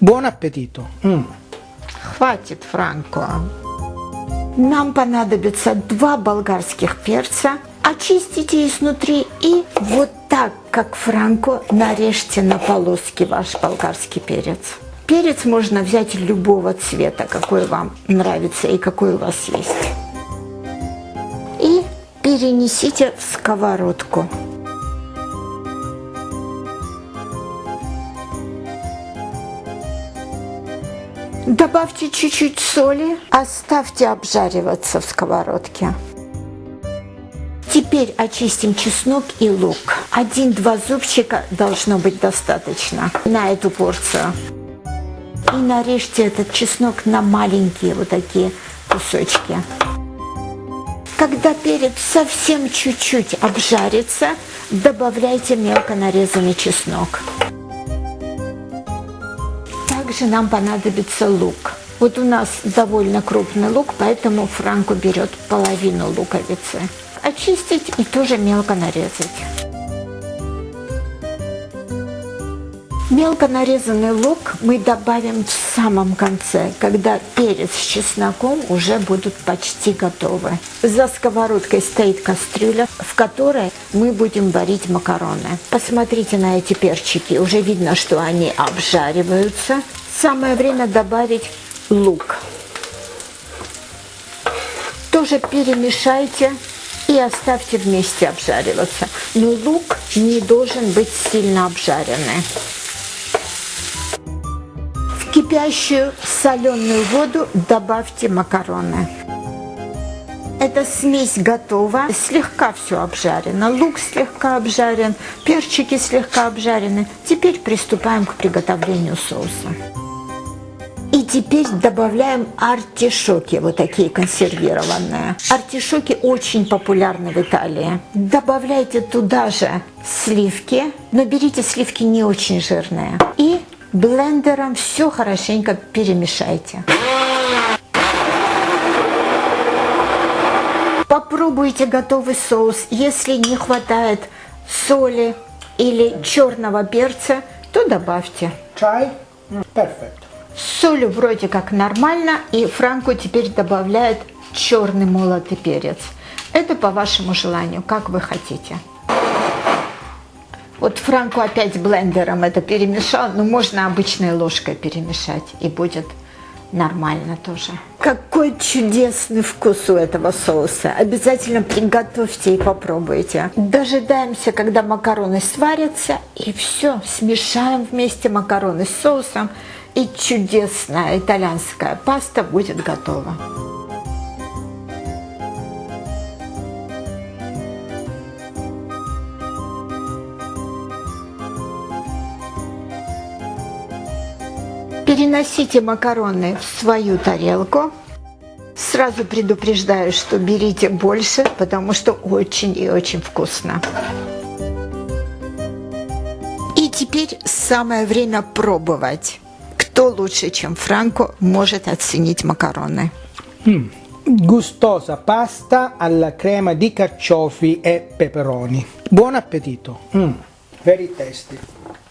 Buon appetito! Хватит, Франко. Нам понадобится 2 болгарских перца. Очистите изнутри и вот так, как Франко, нарежьте на полоски ваш болгарский перец. Перец можно взять любого цвета, какой вам нравится и какой у вас есть. И перенесите в сковородку. Добавьте чуть-чуть соли, оставьте обжариваться в сковородке. Теперь очистим чеснок и лук. 1-2 зубчика должно быть достаточно на эту порцию. И нарежьте этот чеснок на маленькие вот такие кусочки. Когда перец совсем чуть-чуть обжарится, добавляйте мелко нарезанный чеснок. Также нам понадобится лук. Вот у нас довольно крупный лук, поэтому Франко берет половину луковицы. Очистить и тоже мелко нарезать. Мелко нарезанный лук мы добавим в самом конце, когда перец с чесноком уже будут почти готовы. За сковородкой стоит кастрюля, в которой мы будем варить макароны. Посмотрите на эти перчики, уже видно, что они обжариваются. Самое время добавить лук. Тоже перемешайте и оставьте вместе обжариваться. Но лук не должен быть сильно обжаренный. В кипящую соленую воду добавьте макароны. Эта смесь готова, слегка все обжарено, лук слегка обжарен, перчики слегка обжарены. Теперь приступаем к приготовлению соуса. И теперь добавляем артишоки, вот такие консервированные. Артишоки очень популярны в Италии. Добавляйте туда же сливки, но берите сливки не очень жирные. И блендером все хорошенько перемешайте. Попробуйте готовый соус. Если не хватает соли или черного перца, то добавьте. Чай? Perfetto. С солью вроде как нормально, и Франко теперь добавляет черный молотый перец. Это по вашему желанию, как вы хотите. Вот Франко опять блендером это перемешал, но можно обычной ложкой перемешать, и будет нормально тоже. Какой чудесный вкус у этого соуса. Обязательно приготовьте и попробуйте. Дожидаемся, когда макароны сварятся, и все, смешаем вместе макароны с соусом, и чудесная итальянская паста будет готова. Переносите макароны в свою тарелку. Сразу предупреждаю, что берите больше, потому что очень и очень вкусно. И теперь самое время пробовать. Кто лучше, чем Франко, может оценить макароны. Gustosa pasta alla crema di carciofi e peperoni. Buon appetito! Very tasty.